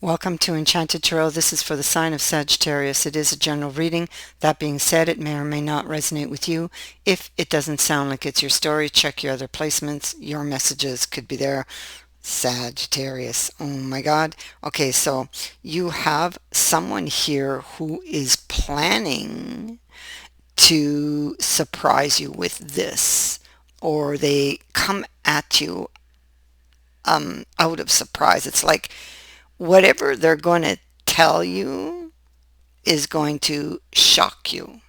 Welcome to Enchanted Tarot. This is for the sign of Sagittarius. It is a general reading. That being said, it may or may not resonate with you. If it doesn't sound like it's your story, check your other placements. Your messages could be there. Sagittarius. Oh my God. Okay, so you have someone here who is planning to surprise you with this, or they come at you out of surprise. It's like whatever they're going to tell you is going to shock you.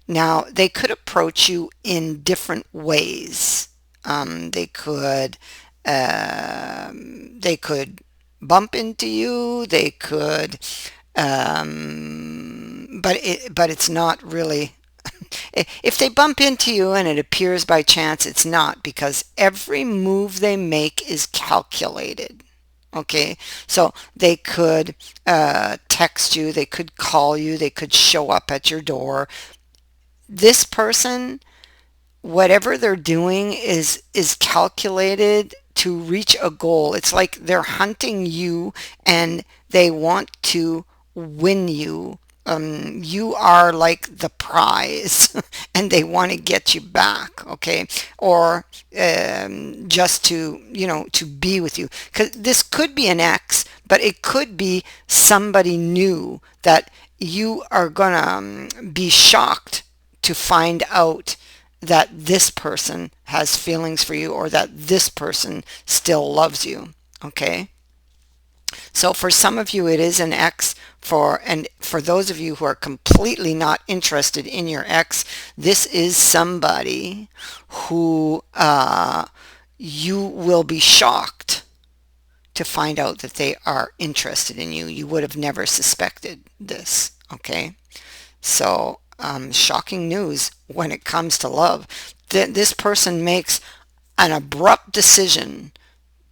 Now, they could approach you in different ways. They could bump into you. They could, but it's not really. If they bump into you and it appears by chance, it's not, because every move they make is calculated. Okay, so they could text you, they could call you, they could show up at your door. This person, whatever they're doing is calculated to reach a goal. It's like they're hunting you and they want to win you. You are like the prize and they want to get you back, okay? Or just to, to be with you. Because this could be an ex, but it could be somebody new that you are gonna be shocked to find out that this person has feelings for you, or that this person still loves you. Okay, so for some of you it is an ex. For those of you who are completely not interested in your ex, this is somebody who you will be shocked to find out that they are interested in you. You would have never suspected this. Okay, so shocking news when it comes to love. This person makes an abrupt decision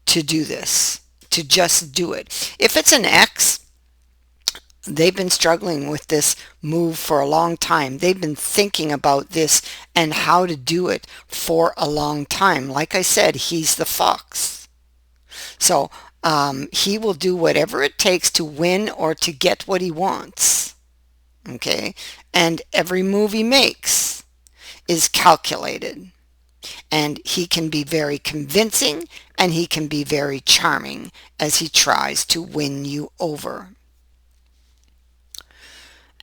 to do this, to just do it. If it's an ex, they've been struggling with this move for a long time. They've been thinking about this and how to do it for a long time. Like I said, he's the fox. So he will do whatever it takes to win or to get what he wants. Okay? And every move he makes is calculated. And he can be very convincing and he can be very charming as he tries to win you over.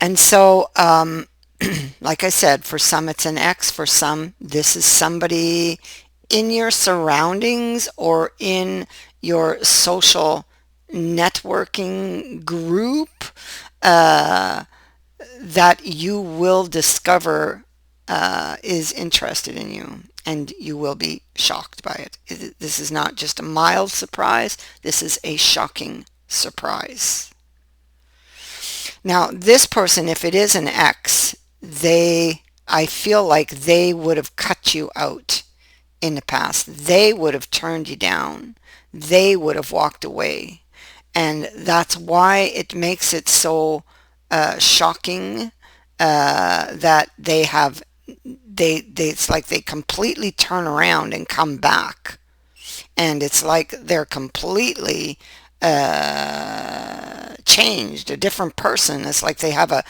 And so, like I said, for some it's an ex, for some this is somebody in your surroundings or in your social networking group that you will discover is interested in you, and you will be shocked by it. This is not just a mild surprise, this is a shocking surprise. Now, this person, if it is an ex, I feel like they would have cut you out in the past. They would have turned you down. They would have walked away. And that's why it makes it so shocking that it's like they completely turn around and come back, and it's like they're completely changed, a different person. It's like they have a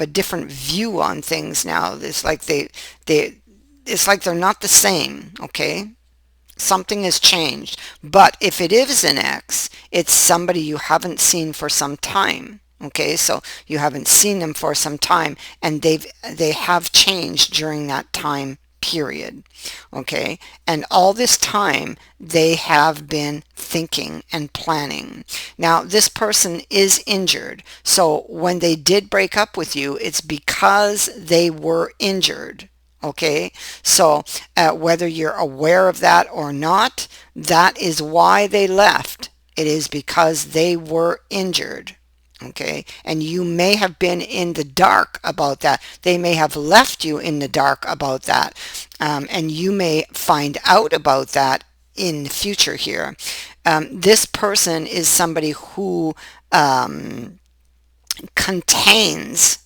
different view on things now. It's like it's like they're not the same. Okay, something has changed. But if it is an ex, it's somebody you haven't seen for some time. Okay, so you haven't seen them for some time, and they have changed during that time period. Okay, and all this time they have been thinking and planning. Now, this person is injured, so when they did break up with you, it's because they were injured. Okay, so whether you're aware of that or not, that is why they left. It is because they were injured. Okay, and you may have been in the dark about that. They may have left you in the dark about that, and you may find out about that in the future here. This person is somebody who contains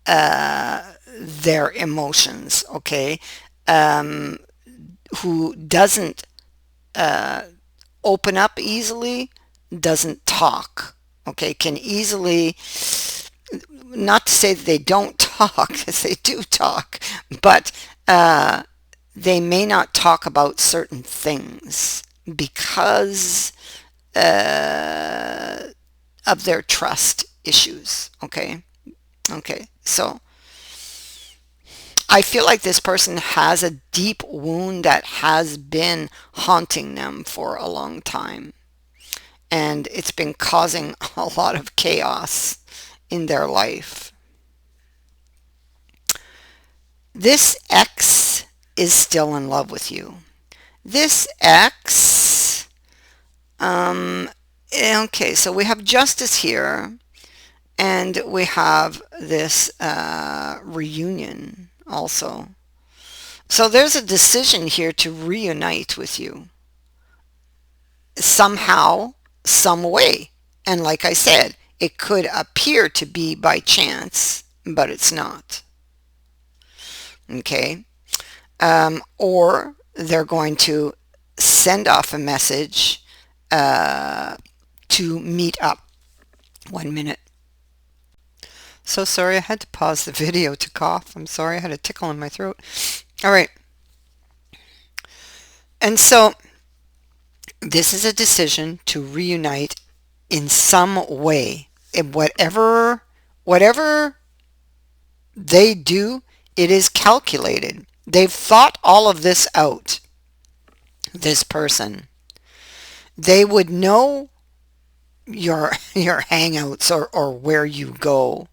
their emotions, okay, who doesn't open up easily, doesn't talk. okay, can easily, not to say that they don't talk, because they do talk, but they may not talk about certain things because of their trust issues. Okay. Okay. So I feel like this person has a deep wound that has been haunting them for a long time. And it's been causing a lot of chaos in their life. This ex is still in love with you. This ex, okay, so we have justice here, and we have this reunion also. So there's a decision here to reunite with you somehow, some way. And like I said, it could appear to be by chance, but it's not. Okay. Or they're going to send off a message to meet up. 1 minute. So sorry, I had to pause the video to cough. I'm sorry, I had a tickle in my throat. All right. And so this is a decision to reunite in some way. Whatever they do, it is calculated. They've thought all of this out, this person. They would know your hangouts or where you go.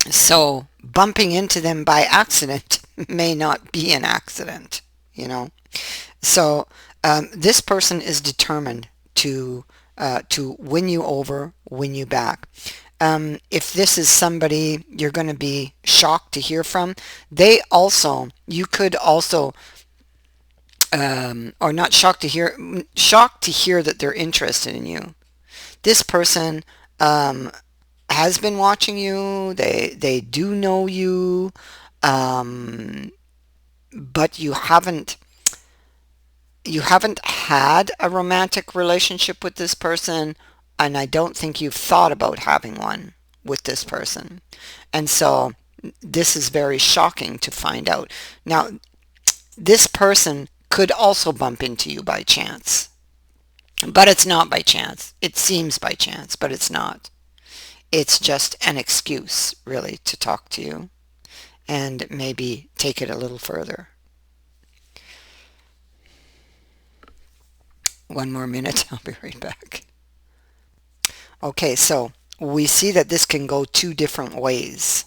So bumping into them by accident may not be an accident, you know. So this person is determined to win you over, win you back. If this is somebody you're going to be shocked to hear from, you could also, or not shocked to hear that they're interested in you. This person has been watching you. They do know you, but you haven't had a romantic relationship with this person, and I don't think you've thought about having one with this person. And so this is very shocking to find out. Now, this person could also bump into you by chance, but it's not by chance. It seems by chance, but it's not. It's just an excuse, really, to talk to you and maybe take it a little further. 1 more minute, I'll be right back. Okay, so we see that this can go two different ways.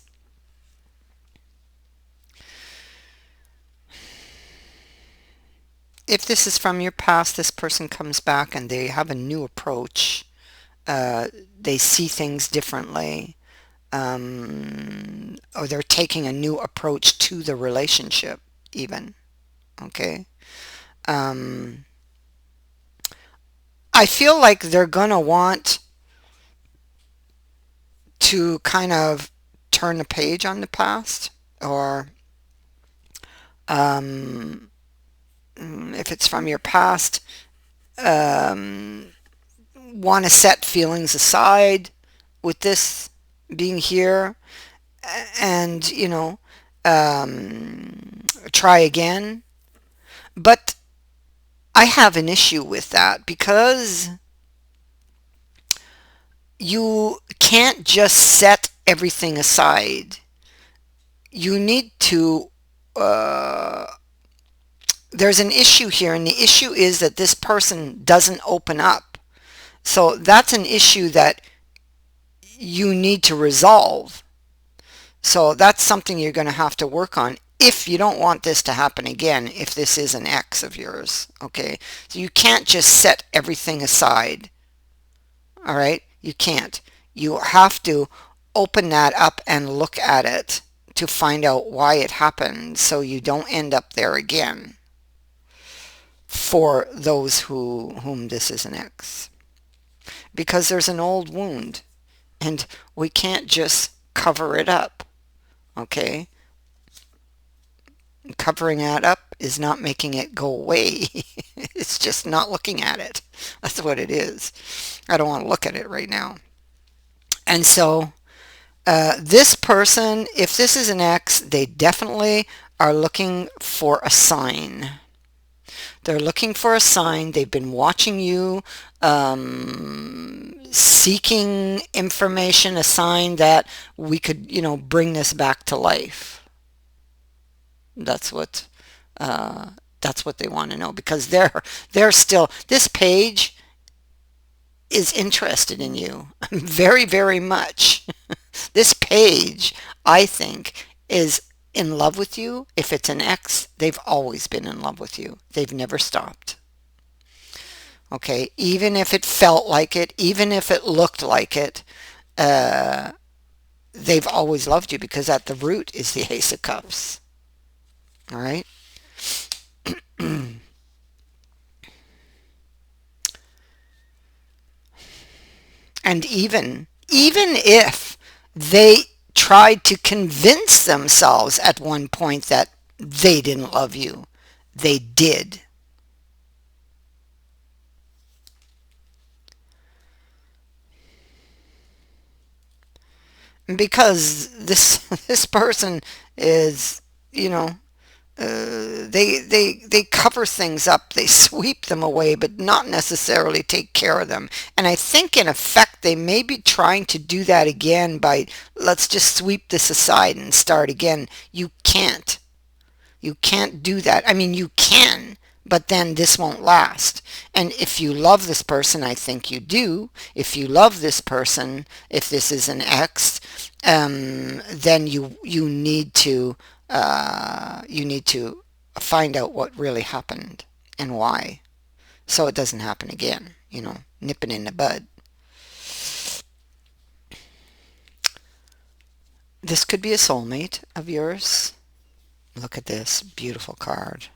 If this is from your past, this person comes back and they have a new approach. They see things differently, or they're taking a new approach to the relationship even. Okay. Um, I feel like they're gonna want to kind of turn the page on the past, or um, if it's from your past, um, want to set feelings aside with this being here, and try again. But I have an issue with that because you can't just set everything aside. You need to, there's an issue here, and the issue is that this person doesn't open up. So that's an issue that you need to resolve. So that's something you're going to have to work on if you don't want this to happen again, if this is an ex of yours. Okay, so you can't just set everything aside. All right, you can't. You have to open that up and look at it to find out why it happened, so you don't end up there again for those whom this is an ex. Because there's an old wound, and we can't just cover it up. Okay, covering that up is not making it go away. It's just not looking at it. That's what it is. I don't want to look at it right now. And so this person, if this is an ex, they definitely are looking for a sign. They're looking for a sign. They've been watching you, seeking information, a sign that we could, bring this back to life. That's what that's what they want to know, because they're still, this page is interested in you very, very much. This page, I think, is in love with you. If it's an ex, they've always been in love with you. They've never stopped. Okay, even if it felt like it, even if it looked like it, uh, they've always loved you, because at the root is the Ace of Cups. All right. And even if they tried to convince themselves at one point that they didn't love you, they did. Because this person is, you know, they cover things up, they sweep them away, but not necessarily take care of them. And I think in effect they may be trying to do that again by, let's just sweep this aside and start again. You can't. You can't do that. I mean, you can, but then this won't last. And if you love this person, I think you do. If you love this person, if this is an ex, then you need to find out what really happened and why, so it doesn't happen again. Nip it in the bud. This could be a soulmate of yours. Look at this beautiful card.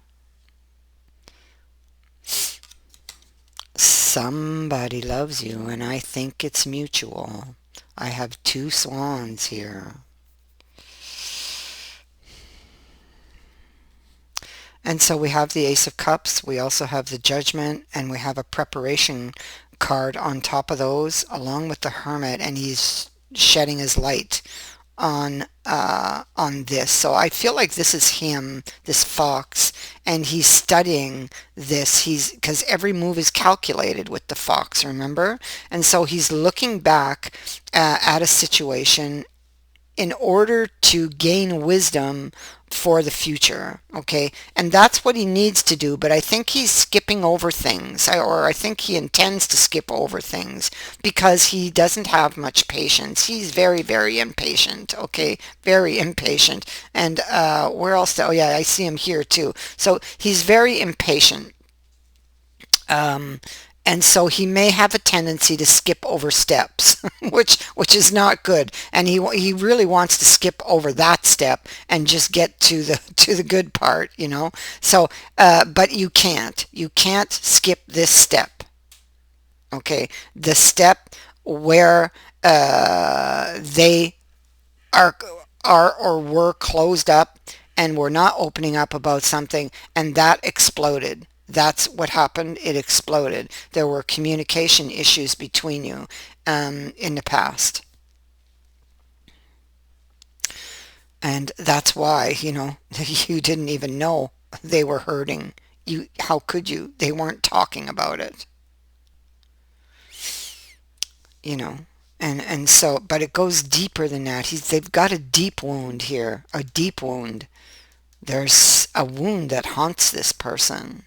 Somebody loves you, and I think it's mutual. I have two swans here. And so we have the Ace of Cups, we also have the Judgment, and we have a preparation card on top of those, along with the Hermit, and he's shedding his light on this. So I feel like this is him, this fox, and he's studying this. Because every move is calculated with the fox, remember? And so he's looking back at a situation in order to gain wisdom for the future. Okay, and that's what he needs to do, but I think he's skipping over things, or I think he intends to skip over things, because he doesn't have much patience. He's very, very impatient. Okay, very impatient. And where else? Oh yeah, I see him here too. So he's very impatient. um, and so he may have a tendency to skip over steps, which is not good. And he really wants to skip over that step and just get to the to the good part. So, but you can't skip this step. Okay, the step where they are are or were closed up and were not opening up about something, and that exploded. That's what happened. It exploded. There were communication issues between you in the past, and that's why you didn't even know they were hurting. How could you? They weren't talking about it. you know and so, but it goes deeper than that. They've got a deep wound here, a deep wound. There's a wound that haunts this person.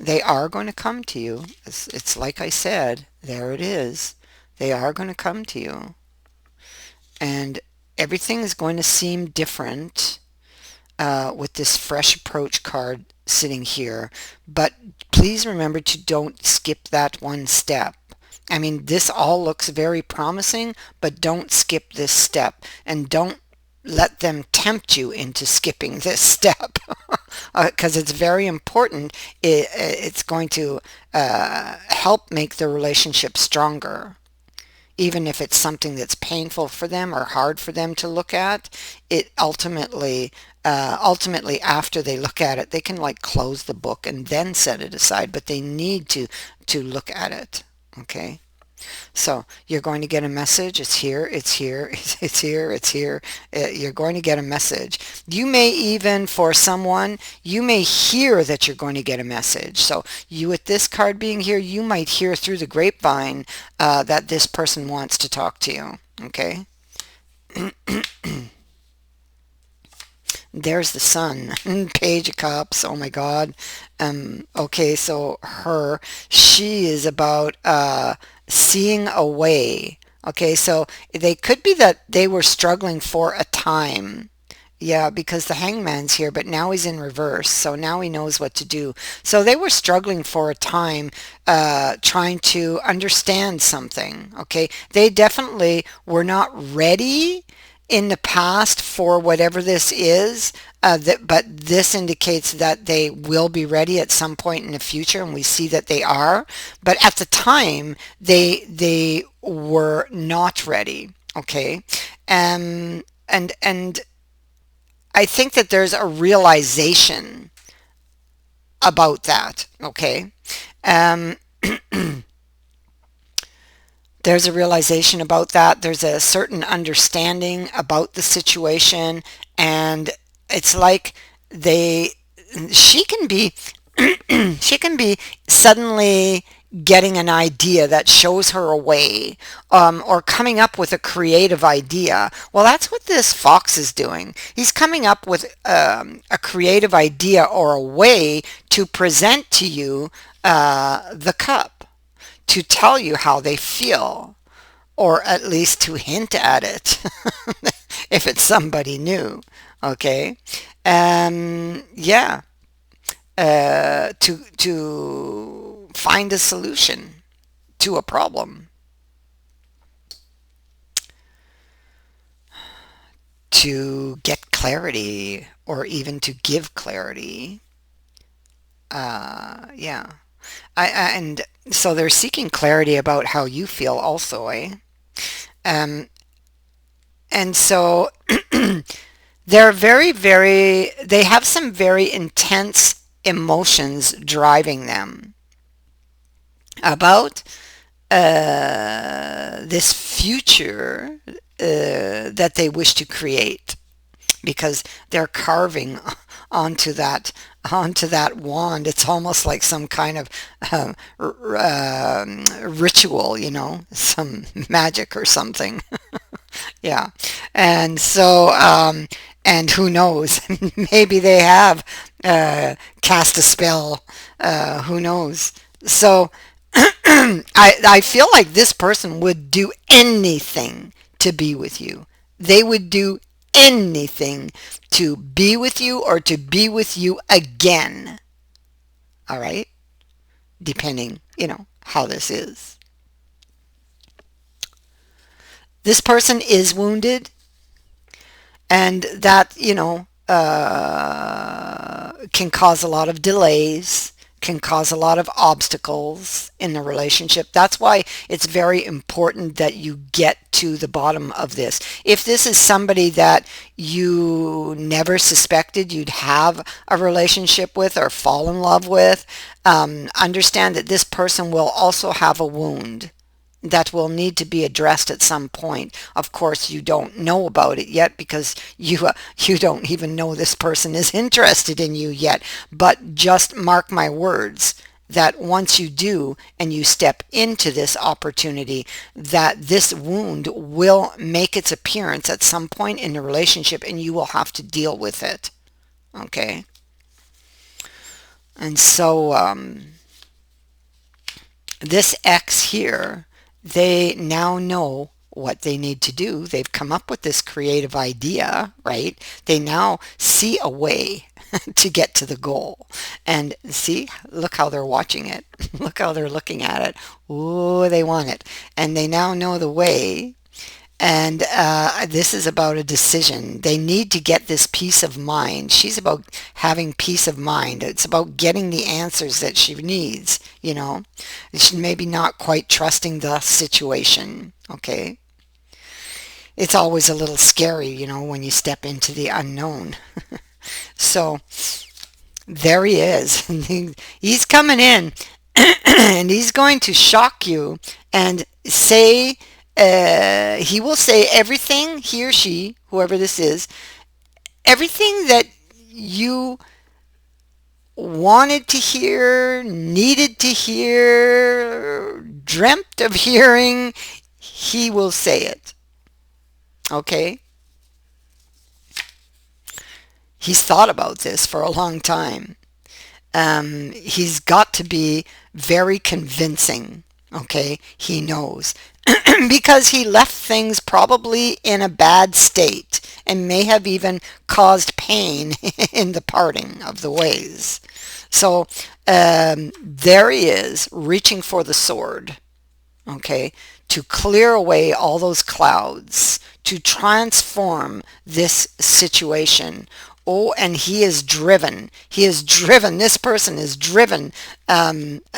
They are going to come to you. It's like I said, there it is. They are going to come to you, and everything is going to seem different with this fresh approach card sitting here. But please remember to don't skip that one step. I mean, this all looks very promising, but don't skip this step, and don't let them tempt you into skipping this step, because it's very important. It's going to help make the relationship stronger. even if it's something that's painful for them or hard for them to look at, it ultimately after they look at it, they can like close the book and then set it aside, but they need to look at it. Okay. So you're going to get a message. It's here, it's here, it's here, it's here. You're going to get a message. You may even, for someone, you may hear that you're going to get a message. So you, with this card being here, you might hear through the grapevine that this person wants to talk to you. Okay. There's the sun. Page of Cups. Oh my God. Okay, so she is about seeing a way. Okay, so they could be that they were struggling for a time. Yeah, because the hangman's here, but now he's in reverse, so now he knows what to do. So they were struggling for a time, trying to understand something. Okay, they definitely were not ready in the past for whatever this is, but this indicates that they will be ready at some point in the future, and we see that they are. But at the time, they were not ready. Okay, and I think that there's a realization about that. Okay, um, there's a realization about that. There's a certain understanding about the situation, and it's like they, she can be, she can be suddenly getting an idea that shows her a way, or coming up with a creative idea. Well, that's what this fox is doing. He's coming up with a creative idea or a way to present to you the cup, to tell you how they feel, or at least to hint at it if it's somebody new. Okay. Yeah. To find a solution to a problem, to get clarity, or even to give clarity. Yeah. And so they're seeking clarity about how you feel also, eh? Um, and so they're they have some very intense emotions driving them about this future that they wish to create, because they're carving onto that wand. It's almost like some kind of ritual, some magic or something. Yeah. And so, and who knows? Maybe they have cast a spell. Who knows? So I feel like this person would do anything to be with you. They would do anything to be with you or to be with you again. All right? Depending, how this is. This person is wounded, and that, can cause a lot of delays, can cause a lot of obstacles in the relationship. That's why it's very important that you get to the bottom of this. If this is somebody that you never suspected you'd have a relationship with or fall in love with, understand that this person will also have a wound that will need to be addressed at some point. Of course, you don't know about it yet because you don't even know this person is interested in you yet. But just mark my words that once you do and you step into this opportunity, that this wound will make its appearance at some point in the relationship, and you will have to deal with it. Okay? And so this X here, they now know what they need to do. They've come up with this creative idea, right? They now see a way to get to the goal. And see, look how they're watching it. Look how they're looking at it. Oh, they want it. And they now know the way. And this is about a decision. They need to get this peace of mind. She's about having peace of mind. It's about getting the answers that she needs, you know. She maybe not quite trusting the situation, okay? It's always a little scary, you know, when you step into the unknown. So there he is. He's coming in and he's going to shock you and say, he will say everything, he or she, whoever this is, everything that you wanted to hear, needed to hear, dreamt of hearing, he will say it. Okay? He's thought about this for a long time. He's got to be very convincing. Okay? He knows. Because he left things probably in a bad state and may have even caused pain in the parting of the ways. So there he is, reaching for the sword, okay, to clear away all those clouds, to transform this situation. Oh, and he is driven. He is driven. This person is driven to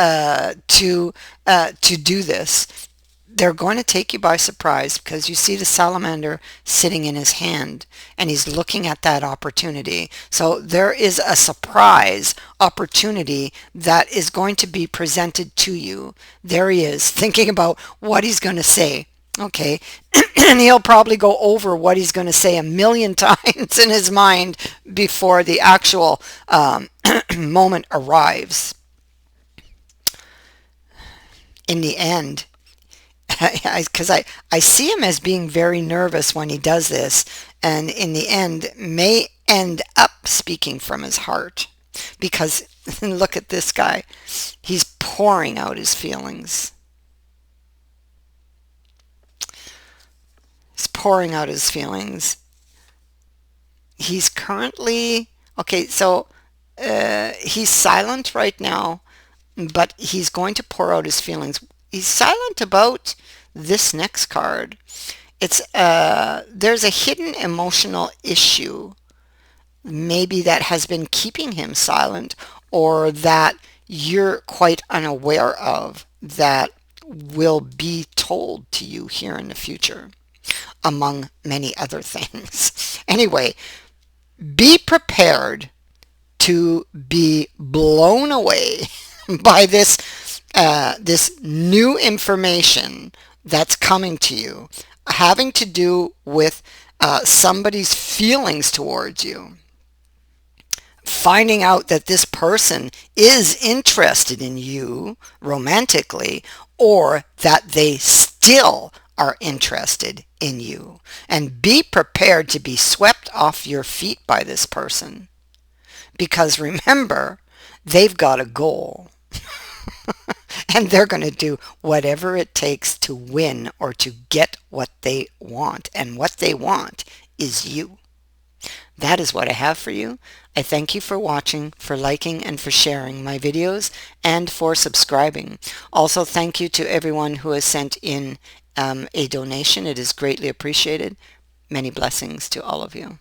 do this. They're going to take you by surprise because you see the salamander sitting in his hand and he's looking at that opportunity. So there is a surprise opportunity that is going to be presented to you. There he is thinking about what he's going to say. Okay. And he'll probably go over what he's going to say a million times in his mind before the actual moment arrives. In the end, because I see him as being very nervous when he does this, and in the end may end up speaking from his heart, because look at this guy. He's pouring out his feelings. He's pouring out his feelings. He's currently, okay, so he's silent right now, but he's going to pour out his feelings. He's silent about this next card. It's there's a hidden emotional issue maybe that has been keeping him silent, or that you're quite unaware of, that will be told to you here in the future, among many other things. Anyway, be prepared to be blown away by this new information that's coming to you, having to do with somebody's feelings towards you. Finding out that this person is interested in you romantically, or that they still are interested in you. And be prepared to be swept off your feet by this person. Because remember, they've got a goal. And they're going to do whatever it takes to win or to get what they want. And what they want is you. That is what I have for you. I thank you for watching, for liking, and for sharing my videos, and for subscribing. Also, thank you to everyone who has sent in a donation. It is greatly appreciated. Many blessings to all of you.